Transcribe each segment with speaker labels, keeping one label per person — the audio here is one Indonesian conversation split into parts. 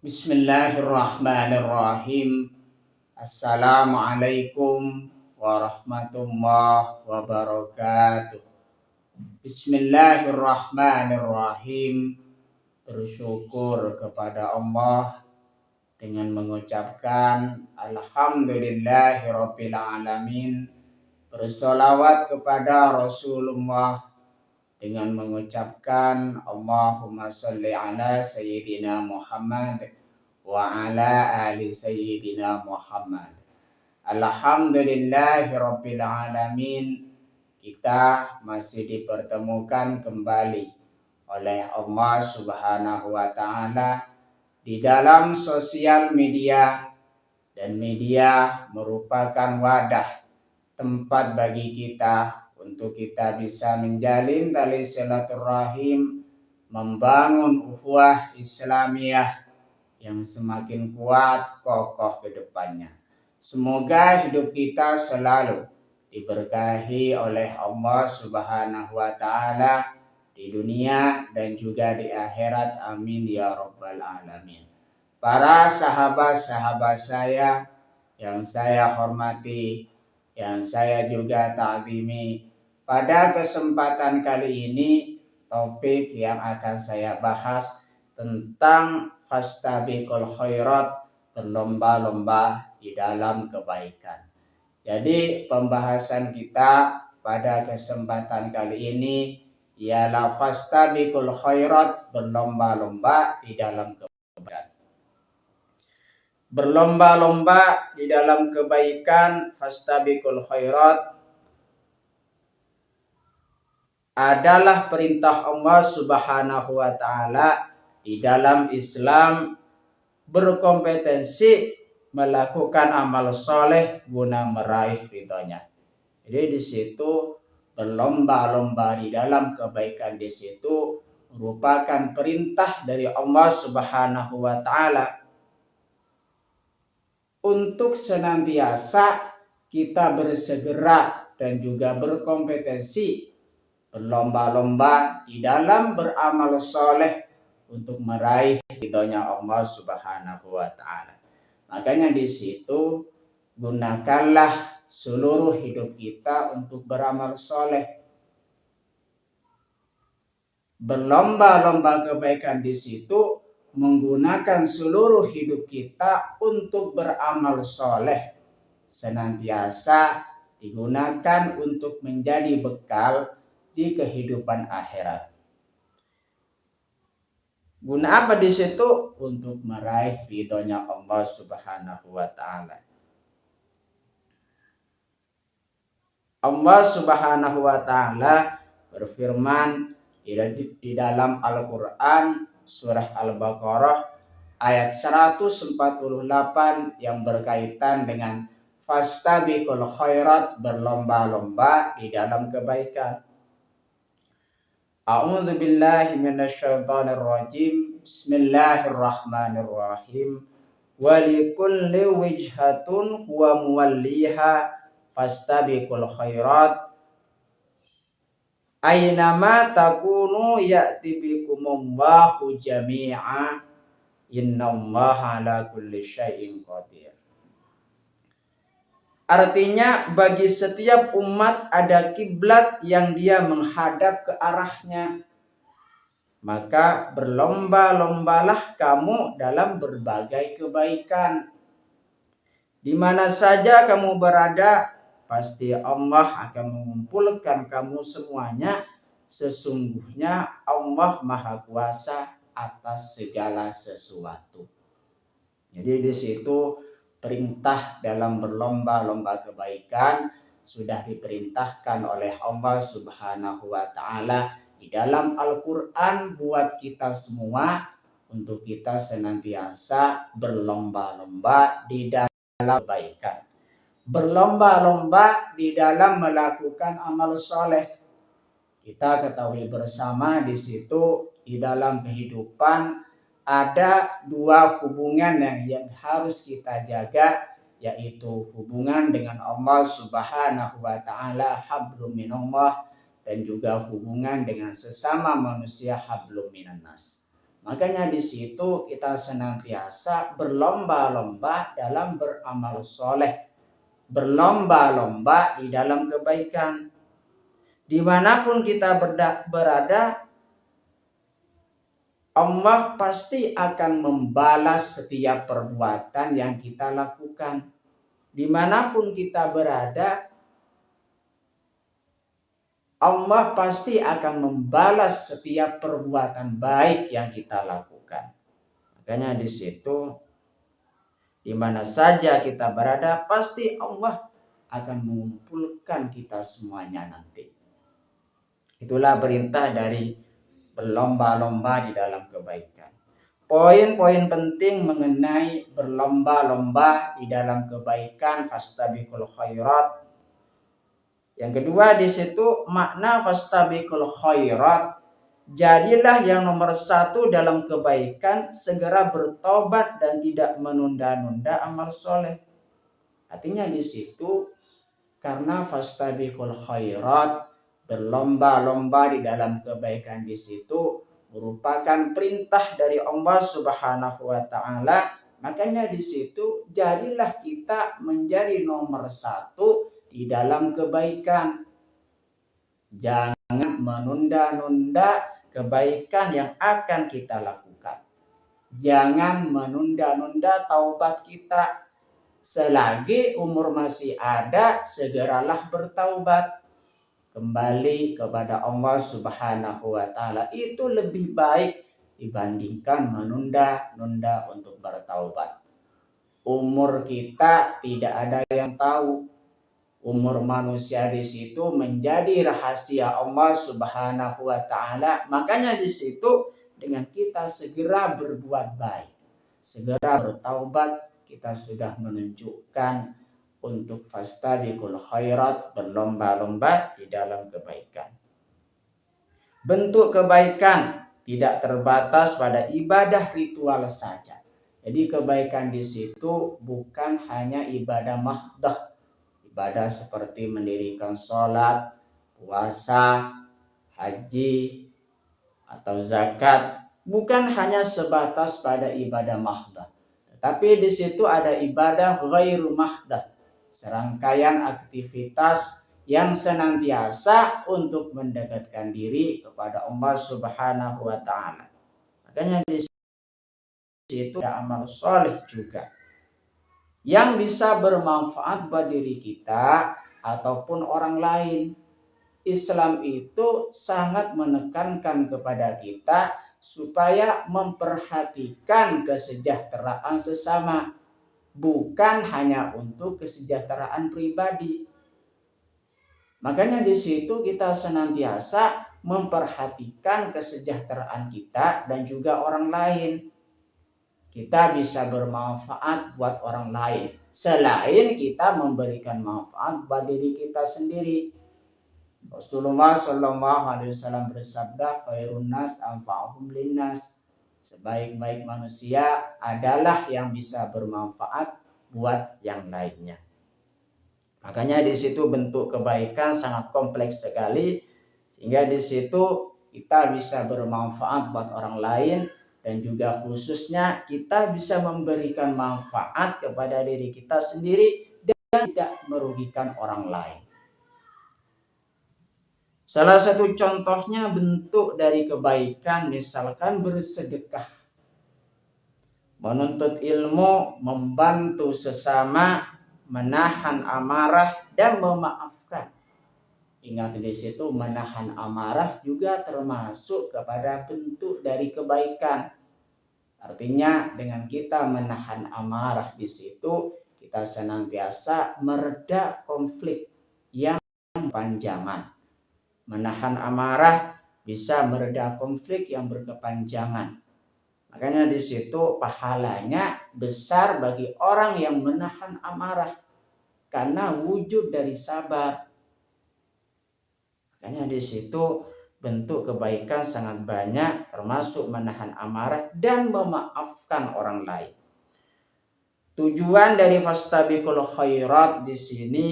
Speaker 1: Bismillahirrahmanirrahim. Assalamualaikum warahmatullahi wabarakatuh. Bismillahirrahmanirrahim. Bersyukur kepada Allah dengan mengucapkan Alhamdulillahirabbil alamin. Bersolawat kepada Rasulullah dengan mengucapkan Allahumma sholli ala Sayyidina Muhammad wa ala ali Sayyidina Muhammad. Alhamdulillahirabbil alamin. Kita masih dipertemukan kembali oleh Allah Subhanahu wa taala di dalam sosial media, dan media merupakan wadah tempat bagi kita untuk kita bisa menjalin tali silaturahim, membangun ukhuwah Islamiyah yang semakin kuat kokoh ke depannya. Semoga hidup kita selalu diberkahi oleh Allah Subhanahu wa taala di dunia dan juga di akhirat. Amin ya rabbal alamin. Para sahabat-sahabat saya yang saya hormati, yang saya juga ta'zimi, pada kesempatan kali ini topik yang akan saya bahas tentang fastabiqul khairat, berlomba-lomba di dalam kebaikan. Jadi pembahasan kita pada kesempatan kali ini ialah fastabiqul khairat, berlomba-lomba di dalam kebaikan. Berlomba-lomba di dalam kebaikan, fastabiqul khairat, adalah perintah Allah Subhanahu wa taala di dalam Islam, berkompetensi melakukan amal soleh guna meraih ridhonya. Jadi di situ berlomba-lomba di dalam kebaikan, di situ merupakan perintah dari Allah Subhanahu wa taala untuk senantiasa kita bersegera dan juga berkompetensi berlomba-lomba di dalam beramal soleh untuk meraih ridhonya Allah Subhanahu wa taala. Makanya di situ gunakanlah seluruh hidup kita untuk beramal soleh. Berlomba-lomba kebaikan di situ menggunakan seluruh hidup kita untuk beramal soleh, senantiasa digunakan untuk menjadi bekal di kehidupan akhirat. Guna apa di situ? Untuk meraih ridhonya Allah Subhanahu wa taala. Allah Subhanahu wa taala berfirman di dalam Al-Qur'an surah Al-Baqarah ayat 148 yang berkaitan dengan fastabiqul khairat, berlomba-lomba di dalam kebaikan. A'udzu billahi minasyaitonir rajim. Bismillahirrahmanirrahim. Walikulli wijhatun huwa muwalliha fastabiqul khairat aynama takunu ya'ti bikumullahu jami'a innallaha ala kulli syai'in qadir. Artinya bagi setiap umat ada kiblat yang dia menghadap ke arahnya. Maka berlomba-lombalah kamu dalam berbagai kebaikan. Di mana saja kamu berada, pasti Allah akan mengumpulkan kamu semuanya. Sesungguhnya Allah Maha Kuasa atas segala sesuatu. Jadi di situ perintah dalam berlomba-lomba kebaikan sudah diperintahkan oleh Allah Subhanahu wa taala di dalam Al-Qur'an buat kita semua, untuk kita senantiasa berlomba-lomba di dalam kebaikan. Berlomba-lomba di dalam melakukan amal soleh. Kita ketahui bersama di situ di dalam kehidupan ada dua hubungan yang harus kita jaga, yaitu hubungan dengan Allah Subhanahu wa taala, hablum minallah, dan juga hubungan dengan sesama manusia, hablum minannas. Makanya di situ kita senantiasa berlomba-lomba dalam beramal soleh, berlomba-lomba di dalam kebaikan. Dimanapun kita berada, Allah pasti akan membalas setiap perbuatan yang kita lakukan. Dimanapun kita berada, Allah pasti akan membalas setiap perbuatan baik yang kita lakukan. Makanya di situ, di mana saja kita berada, pasti Allah akan mengumpulkan kita semuanya nanti. Itulah perintah dari berlomba-lomba di dalam kebaikan. Poin-poin penting mengenai berlomba-lomba di dalam kebaikan, fastabiqul khairat. Yang kedua di situ makna fastabiqul khairat, jadilah yang nomor satu dalam kebaikan, segera bertobat dan tidak menunda-nunda amal soleh. Artinya di situ karena fastabiqul khairat, berlomba-lomba di dalam kebaikan di situ merupakan perintah dari Allah Subhanahu wa taala, makanya di situ jadilah kita menjadi nomor satu di dalam kebaikan. Jangan menunda-nunda kebaikan yang akan kita lakukan. Jangan menunda-nunda taubat kita. Selagi umur masih ada, segeralah bertaubat. Kembali kepada Allah Subhanahu wa taala itu lebih baik dibandingkan menunda-nunda untuk bertaubat. Umur kita tidak ada yang tahu. Umur manusia di situ menjadi rahasia Allah Subhanahu wa taala. Makanya di situ dengan kita segera berbuat baik, segera bertaubat, kita sudah menunjukkan untuk fastabiqul khairat, berlomba-lomba di dalam kebaikan. Bentuk kebaikan tidak terbatas pada ibadah ritual saja. Jadi kebaikan di situ bukan hanya ibadah mahdah, ibadah seperti mendirikan sholat, puasa, haji, atau zakat, bukan hanya sebatas pada ibadah mahdah. Tetapi di situ ada ibadah ghairu mahdah, serangkaian aktivitas yang senantiasa untuk mendekatkan diri kepada Allah Subhanahu wa taala. Makanya di situ ada amal soleh juga yang bisa bermanfaat buat diri kita ataupun orang lain. Islam itu sangat menekankan kepada kita supaya memperhatikan kesejahteraan sesama, bukan hanya untuk kesejahteraan pribadi. Makanya di situ kita senantiasa memperhatikan kesejahteraan kita dan juga orang lain. Kita bisa bermanfaat buat orang lain selain kita memberikan manfaat buat diri kita sendiri. Rasulullah Shallallahu Alaihi Wasallam bersabda, "Khairun nas anfa'uhum linnas." Sebaik-baik manusia adalah yang bisa bermanfaat buat yang lainnya. Makanya di situ bentuk kebaikan sangat kompleks sekali, sehingga di situ kita bisa bermanfaat buat orang lain dan juga khususnya kita bisa memberikan manfaat kepada diri kita sendiri dan tidak merugikan orang lain. Salah satu contohnya bentuk dari kebaikan misalkan bersedekah, menuntut ilmu, membantu sesama, menahan amarah dan memaafkan. Ingat di situ menahan amarah juga termasuk kepada bentuk dari kebaikan. Artinya dengan kita menahan amarah di situ kita senantiasa mereda konflik yang berkepanjangan. Menahan amarah bisa mereda konflik yang berkepanjangan. Makanya di situ pahalanya besar bagi orang yang menahan amarah karena wujud dari sabar. Makanya di situ bentuk kebaikan sangat banyak, termasuk menahan amarah dan memaafkan orang lain. Tujuan dari fastabiqul khairat di sini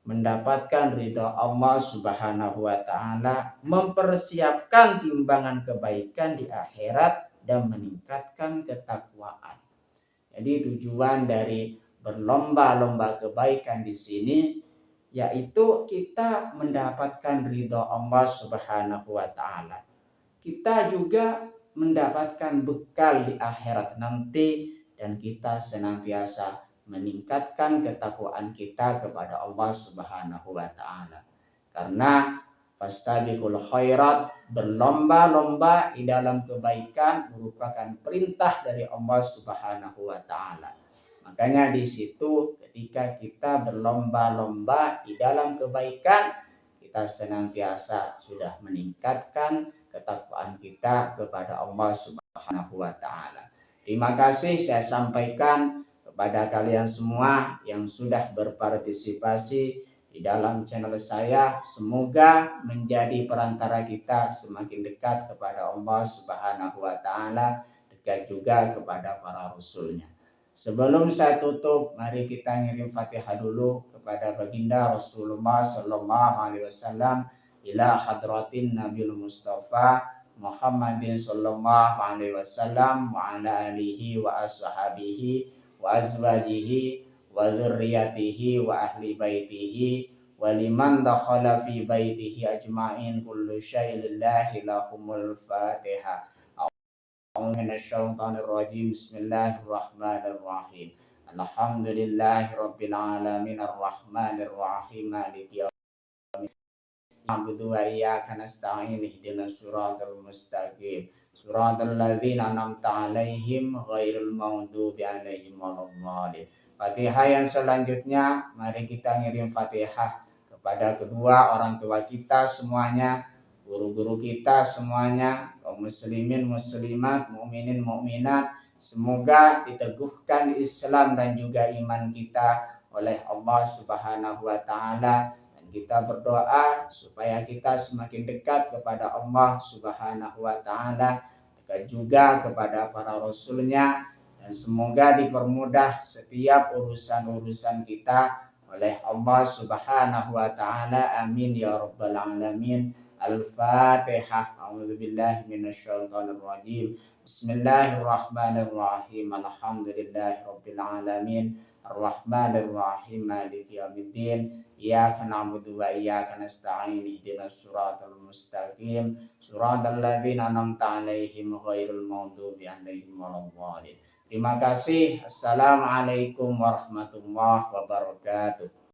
Speaker 1: mendapatkan ridha Allah Subhanahu wa taala, mempersiapkan timbangan kebaikan di akhirat dan meningkatkan ketakwaan. Jadi tujuan dari berlomba-lomba kebaikan di sini yaitu kita mendapatkan ridho Allah Subhanahu wa taala. Kita juga mendapatkan bekal di akhirat nanti dan kita senantiasa meningkatkan ketakwaan kita kepada Allah Subhanahu wa taala. Karena fastabiqul khairat, berlomba-lomba di dalam kebaikan merupakan perintah dari Allah Subhanahu wa taala. Makanya di situ ketika kita berlomba-lomba di dalam kebaikan, kita senantiasa sudah meningkatkan ketakwaan kita kepada Allah Subhanahu wa taala. Terima kasih saya sampaikan kepada kalian semua yang sudah berpartisipasi di dalam channel saya. Semoga menjadi perantara kita semakin dekat kepada Allah Subhanahu wa taala, dekat juga kepada para rasulnya. Sebelum saya tutup, mari kita ngirim Fatihah dulu kepada baginda Rasulullah sallallahu alaihi wasallam ila hadratin Nabiul Mustafa Muhammadin sallallahu alaihi wasallam wa ala alihi wa ashabihi wa azwajihi wa dzurriyyatihi wa ahli baitihi wa liman dakhala fi baitihi ajma'in kullu syai'in lillahi lahumul Fatihah. Minasyaitonirrajim. Bismillahirrahmanirrahim. Alhamdulillahirabbil alamin arrahmanirrahim maliki yaumiddin. Na'budu wa iyyaka nasta'in ihdinas siratal mustaqim. Siratal ladzina an'amta 'alaihim ghairil maghdubi 'alaihim waladdallin. Fatihah yang selanjutnya mari kita ngirim Fatihah kepada kedua orang tua kita semuanya, guru-guru kita semuanya, kaum muslimin muslimat, mukminin mukminat, semoga diteguhkan Islam dan juga iman kita oleh Allah Subhanahu wa taala, dan kita berdoa supaya kita semakin dekat kepada Allah Subhanahu wa taala, dekat juga kepada para rasulnya, dan semoga dipermudah setiap urusan-urusan kita oleh Allah Subhanahu wa taala. Amin ya rabbal alamin. Al-Fatihah. A'udzubillahi minasyaitonirrajim. Bismillahirrahmanirrahim. Alhamdulillahirabbil alamin. Arrahmanirrahim. Maliki yaumiddin. Iyyaka na'budu wa iyyaka nasta'in. Ihdinas siratal mustaqim. Siratal ladzina an'amta 'alaihim ghairil maghdubi 'alaihim waladdallin. Terima kasih. Assalamualaikum warahmatullahi wabarakatuh.